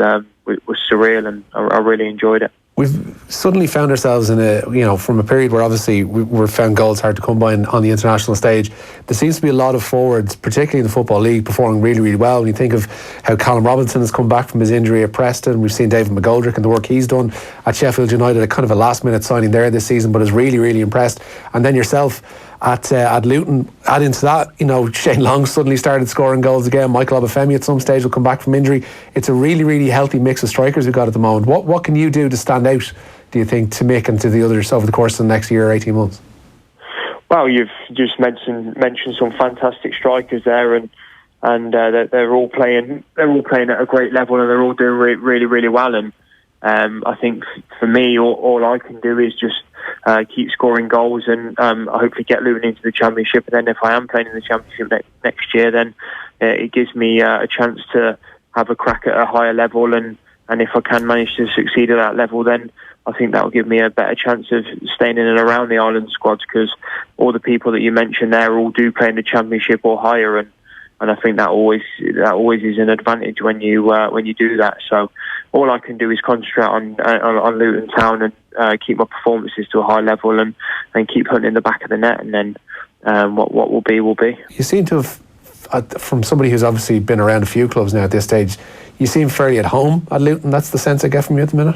surreal, and I really enjoyed it. We've suddenly found ourselves in from a period where obviously we're found goals hard to come by on the international stage. There seems to be a lot of forwards, particularly in the Football League, performing really, really well. When you think of how Callum Robinson has come back from his injury at Preston, we've seen David McGoldrick and the work he's done at Sheffield United, a kind of a last-minute signing there this season, but has really, really impressed. And then yourself at Luton, add into that, Shane Long suddenly started scoring goals again. Michael Obafemi at some stage will come back from injury. It's a really, really healthy mix of strikers we've got at the moment. What can you do to stand out, do you think, to Mick and to the others over the course of the next year or 18 months? Well, you've just mentioned some fantastic strikers there, and they're all playing at a great level, and they're all doing really, really well. And I think for me, all I can do is just keep scoring goals, and hopefully get Luton into the Championship. And then if I am playing in the Championship next year, then it gives me a chance to have a crack at a higher level. And if I can manage to succeed at that level, then I think that will give me a better chance of staying in and around the Ireland squads, because all the people that you mentioned there all do play in the Championship or higher, and I think that always is an advantage when you do that. So all I can do is concentrate on Luton Town and keep my performances to a high level, and keep hunting in the back of the net, and then what will be will be. You seem to have from somebody who's obviously been around a few clubs now at this stage, you seem fairly at home at Luton. That's the sense I get from you at the minute.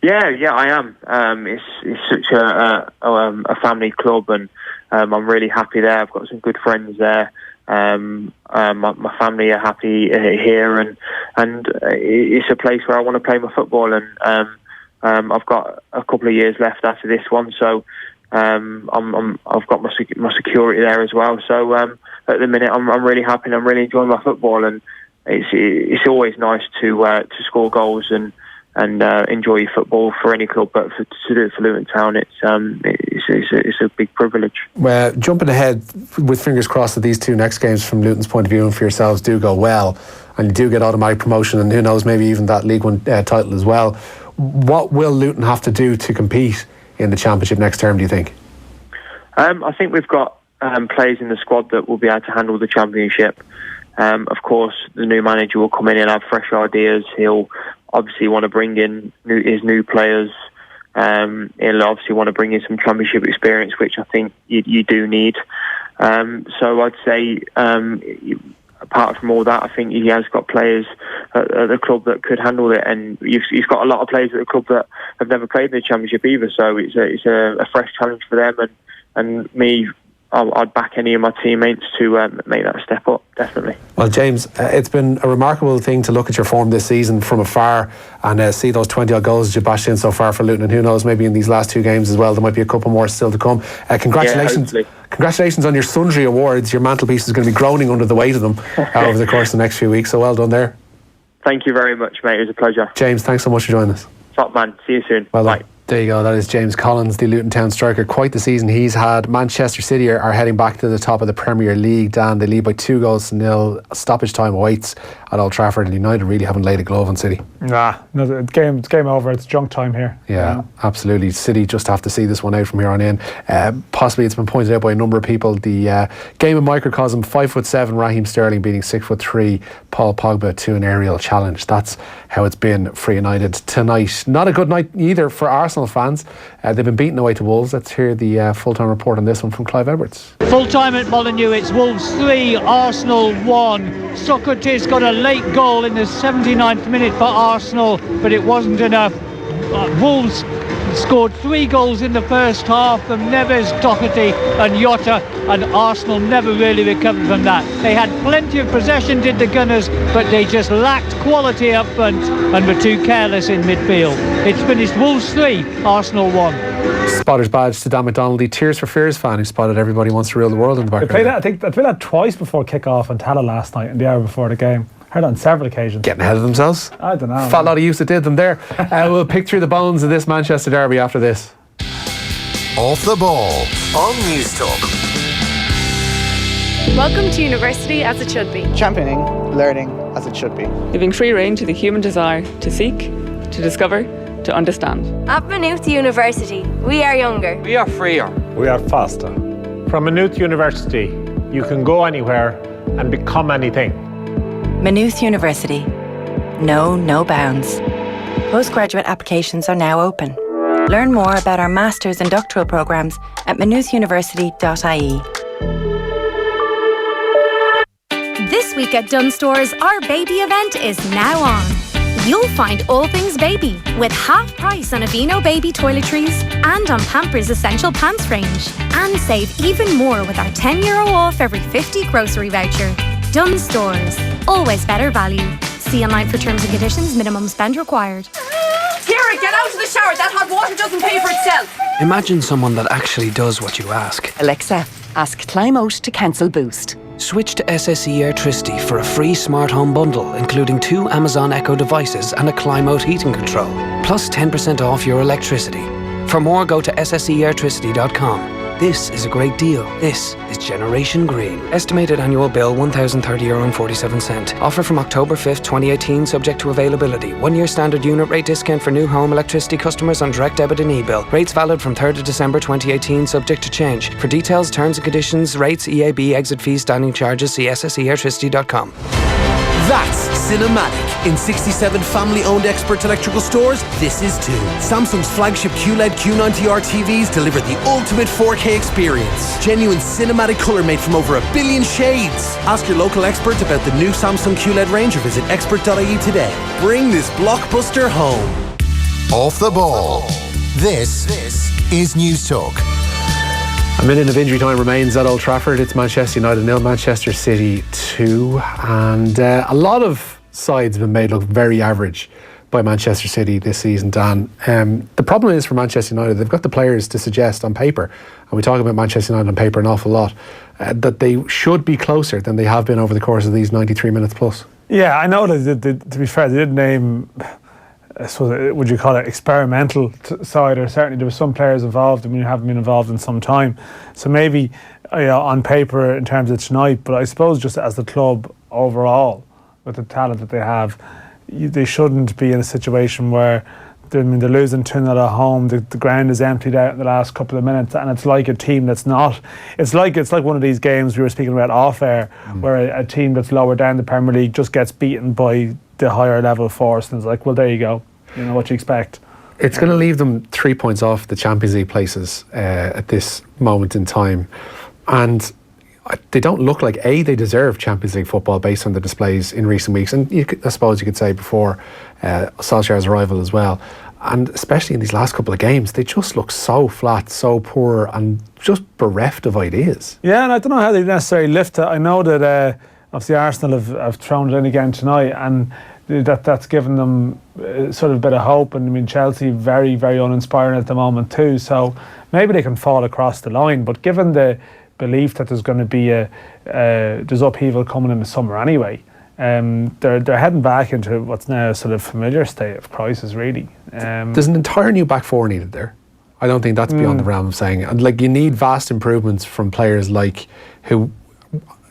Yeah, I am. It's such a family club, and I'm really happy there. I've got some good friends there. My family are happy here, and it's a place where I want to play my football. And I've got a couple of years left after this one, so I've got my security there as well. So at the minute, I'm really happy and I'm really enjoying my football. And it's always nice to score goals and enjoy your football for any club, but to do it for Luton Town, it's a big privilege. Well, jumping ahead, with fingers crossed that these two next games from Luton's point of view and for yourselves do go well, and you do get automatic promotion, and who knows, maybe even that League One title as well. What will Luton have to do to compete in the Championship next term, do you think? I think we've got players in the squad that will be able to handle the Championship. Of course, the new manager will come in and have fresh ideas. He'll obviously want to bring in his new players. He'll obviously want to bring in some Championship experience, which I think you do need. So I'd say, apart from all that, I think he has got players at the club that could handle it, and he's got a lot of players at the club that have never played in the Championship either. So it's a fresh challenge for them, and me. I'd back any of my teammates to make that step up, definitely. Well, James, it's been a remarkable thing to look at your form this season from afar and see those 20-odd goals that you've bashed in so far for Luton, and who knows, maybe in these last two games as well, there might be a couple more still to come. Congratulations. Yeah, congratulations on your sundry awards. Your mantelpiece is going to be groaning under the weight of them over the course of the next few weeks, so well done there. Thank you very much, mate. It was a pleasure. James, thanks so much for joining us. Top man. See you soon. Well Bye. Done. There you go, that is James Collins, the Luton Town striker. Quite the season he's had. Manchester City are heading back to the top of the Premier League, Dan. They lead by 2-0. Stoppage time awaits at Old Trafford, and United really haven't laid a glove on City. No, it's game over. It's junk time here. Yeah, absolutely. City just have to see this one out from here on in. Possibly, it's been pointed out by a number of people, the game of microcosm, 5'7" Raheem Sterling beating 6'3" Paul Pogba to an aerial challenge. That's how it's been for United tonight. Not a good night either for Arsenal fans. They've been beaten away to Wolves. Let's hear the full-time report on this one from Clive Edwards. Full-time at Molineux, it's Wolves 3, Arsenal 1. Socrates got a late goal in the 79th minute for Arsenal, but it wasn't enough. Wolves scored 3 goals in the first half from Neves, Doherty and Jota, and Arsenal never really recovered from that. They had plenty of possession, did the Gunners, but they just lacked quality up front and were too careless in midfield. It's finished Wolves 3, Arsenal 1. Spotter's badge to Dan McDonald, the Tears for Fears fan who spotted Everybody Wants to Rule the World in the background. I think they played that twice before kick-off on Tala last night and the hour before the game. Heard on several occasions. Getting ahead of themselves? I don't know. Fat lot of use it did them there. We'll pick through the bones of this Manchester derby after this. Off the Ball on News Talk. Welcome to university as it should be. Championing learning as it should be. Giving free rein to the human desire to seek, to discover, to understand. At Maynooth University, we are younger. We are freer. We are faster. From Maynooth University, you can go anywhere and become anything. Maynooth University. No bounds. Postgraduate applications are now open. Learn more about our master's and doctoral programmes at maynoothuniversity.ie. This week at Dunnes Stores, our baby event is now on. You'll find all things baby with half price on Aveeno baby toiletries and on Pampers Essential Pants range. And save even more with our €10 off every 50 grocery voucher. Dunnes Stores. Always better value. See online for terms and conditions. Minimum spend required. Kira, get out of the shower. That hot water doesn't pay for itself. Imagine someone that actually does what you ask. Alexa, ask Climote to cancel Boost. Switch to SSE Airtricity for a free smart home bundle, including 2 Amazon Echo devices and a Climote heating control, plus 10% off your electricity. For more, go to sseairtricity.com. This is a great deal. This is Generation Green. Estimated annual bill €1,030.47. Offer from October 5th, 2018, subject to availability. 1 year standard unit rate discount for new home electricity customers on direct debit and e-bill. Rates valid from 3rd of December 2018, subject to change. For details, terms and conditions, rates, EAB, exit fees, standing charges, see sseairtricity.com. That's cinematic. In 67 family-owned expert electrical stores, this is too. Samsung's flagship QLED Q90R TVs deliver the ultimate 4K experience. Genuine cinematic colour made from over 1 billion shades. Ask your local expert about the new Samsung QLED range or visit expert.ie today. Bring this blockbuster home. Off the ball. This is News Talk. A minute of injury time remains at Old Trafford. It's Manchester United 0, Manchester City 2. And a lot of sides have been made look very average by Manchester City this season, Dan. The problem is for Manchester United, they've got the players to suggest on paper, and we talk about Manchester United on paper an awful lot, that they should be closer than they have been over the course of these 93 minutes plus. Yeah, I know that, to be fair, they did name, I suppose, would you call it experimental side, or certainly there were some players involved, I mean, who haven't been involved in some time. So maybe on paper in terms of tonight, but I suppose just as the club overall, with the talent that they have, they shouldn't be in a situation where they're losing 2-0 at home, the ground is emptied out in the last couple of minutes, and it's like a team that's not, it's like one of these games we were speaking about off air, where a team that's lower down the Premier League just gets beaten by the higher level force, and it's like, well, there you go, you know what you expect. It's going to leave them 3 points off the Champions League places at this moment in time, and they don't look like they deserve Champions League football based on the displays in recent weeks, and I suppose you could say before Solskjaer's arrival as well, and especially in these last couple of games they just look so flat, so poor, and just bereft of ideas. Yeah, and I don't know how they necessarily lift it. I know that obviously Arsenal have thrown it in again tonight, and that's given them sort of a bit of hope, and I mean Chelsea very, very uninspiring at the moment too, so maybe they can fall across the line, but given the belief that there's going to be there's upheaval coming in the summer anyway, they're heading back into what's now a sort of familiar state of crisis, really. There's an entire new back four needed there. I don't think that's beyond the realm of saying. And like, you need vast improvements from players like who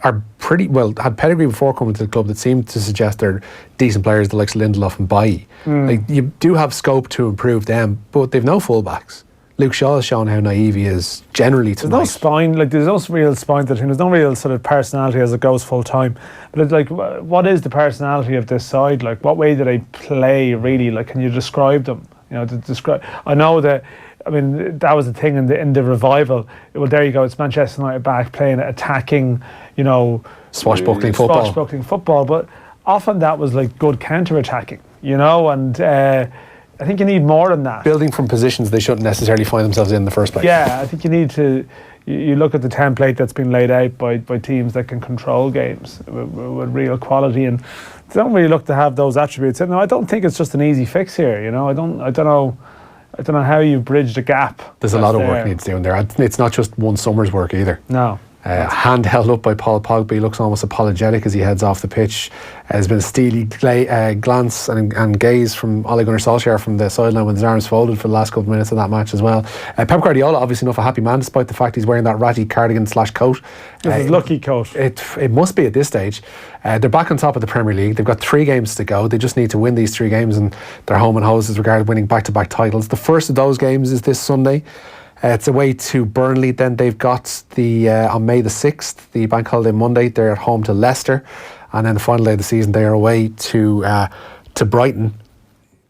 are pretty well, had pedigree before coming to the club, that seem to suggest they're decent players, the likes of Lindelof and Bailly. Like, you do have scope to improve them, but they've no fullbacks. Luke Shaw has shown how naive he is generally tonight. There's no spine, like there's no real spine to the team. There's no real sort of personality as it goes full time. But it's like, what is the personality of this side? Like, what way do they play really? Like, can you describe them? You know, to describe. I know that. I mean, that was the thing in the revival. Well, there you go. It's Manchester United back playing attacking, you know, swashbuckling football. But often that was like good counter-attacking, you know, and I think you need more than that. Building from positions they shouldn't necessarily find themselves in the first place. Yeah, I think you need to. You look at the template that's been laid out by teams that can control games with real quality, and they don't really look to have those attributes. And I don't think it's just an easy fix here. You know, I don't know how you bridge the gap. There's a lot of work needs doing there. It's not just one summer's work either. No. Hand held up by Paul Pogba. He looks almost apologetic as he heads off the pitch. There's been a steely glance and gaze from Ole Gunnar Solskjaer from the sideline with his arms folded for the last couple of minutes of that match as well. Pep Guardiola, obviously enough a happy man, despite the fact he's wearing that ratty cardigan / coat. It's a lucky coat. It must be at this stage. They're back on top of the Premier League. They've got 3 games to go. They just need to win these 3 games, and they're home and hosed as regarded winning back-to-back titles. The first of those games is this Sunday. It's away to Burnley. Then they've got on May the 6th, the bank holiday Monday, they're at home to Leicester, and then the final day of the season they are away to Brighton.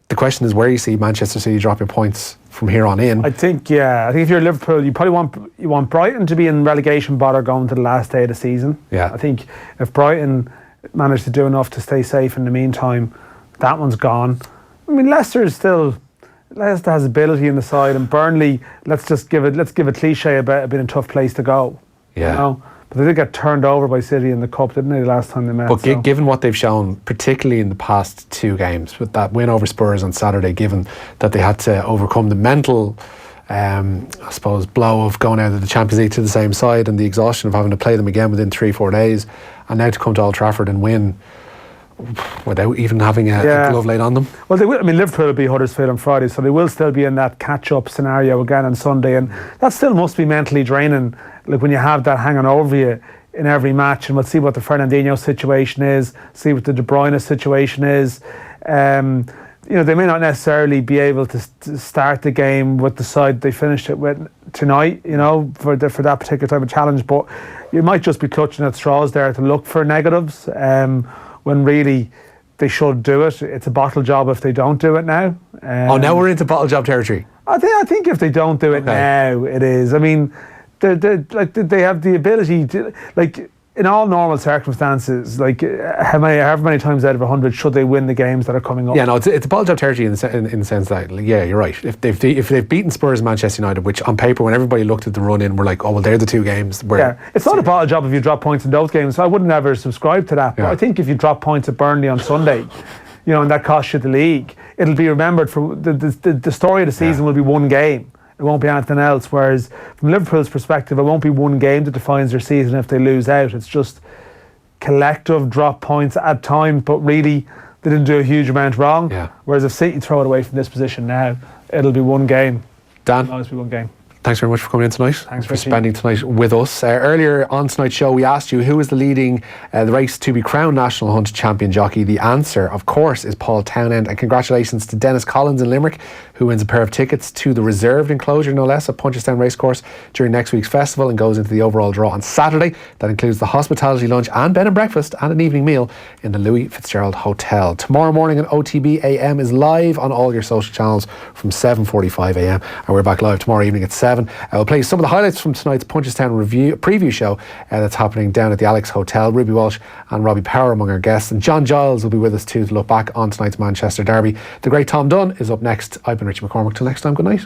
The question is where you see Manchester City dropping points from here on in. I think if you're Liverpool, you probably want Brighton to be in relegation bother going to the last day of the season. Yeah. I think if Brighton manage to do enough to stay safe in the meantime, that one's gone. I mean, Leicester has ability in the side, and Burnley, let's give a cliche about it being a tough place to go. Yeah. You know? But they did get turned over by City in the Cup, didn't they, the last time they met? But given what they've shown, particularly in the past 2 games, with that win over Spurs on Saturday, given that they had to overcome the mental, I suppose, blow of going out of the Champions League to the same side, and the exhaustion of having to play them again within 3-4 days, and now to come to Old Trafford and win without even having a glove laid on them. Well, they will. I mean, Liverpool will be Huddersfield on Friday, so they will still be in that catch-up scenario again on Sunday, and that still must be mentally draining. Like, when you have that hanging over you in every match, and we'll see what the Fernandinho situation is, see what the De Bruyne situation is. You know, they may not necessarily be able to start the game with the side they finished it with tonight, you know, for that particular type of challenge, but you might just be clutching at straws there to look for negatives, when really they should do it. It's a bottle job if they don't do it now. Now we're into bottle job territory. I think if they don't do it now, it is. I mean, they have the ability to, like, in all normal circumstances, like however many times out of 100 should they win the games that are coming up? Yeah, no, it's a bottle job territory in the sense that, like, yeah, you're right. If they've beaten Spurs and Manchester United, which on paper, when everybody looked at the run in, we're like, oh well, they're the two games. It's not a bottle job if you drop points in those games. So I wouldn't ever subscribe to that. But I think if you drop points at Burnley on Sunday, and that costs you the league, it'll be remembered for the story of the season will be one game. It won't be anything else. Whereas from Liverpool's perspective, it won't be one game that defines their season if they lose out. It's just collective drop points at times, but really they didn't do a huge amount wrong. Whereas if City throw it away from this position now, it'll be one game. Dan, it'll always be one game. Thanks very much for coming in tonight. Thanks for spending tonight with us. Earlier on tonight's show, we asked you who is the leading the race to be crowned National Hunt Champion jockey. The answer, of course, is Paul Townend. And congratulations to Dennis Collins in Limerick, who wins a pair of tickets to the reserved enclosure, no less, at Punchestown Racecourse during next week's festival, and goes into the overall draw on Saturday. That includes the hospitality lunch and bed and breakfast and an evening meal in the Louis Fitzgerald Hotel. Tomorrow morning on OTB AM is live on all your social channels from 7:45 AM, and we're back live tomorrow evening at 7. We'll play some of the highlights from tonight's Punchestown preview show that's happening down at the Alex Hotel. Ruby Walsh and Robbie Power among our guests, and John Giles will be with us too to look back on tonight's Manchester derby. The great Tom Dunn is up next. I've been Richie McCormick. Till next time, good night.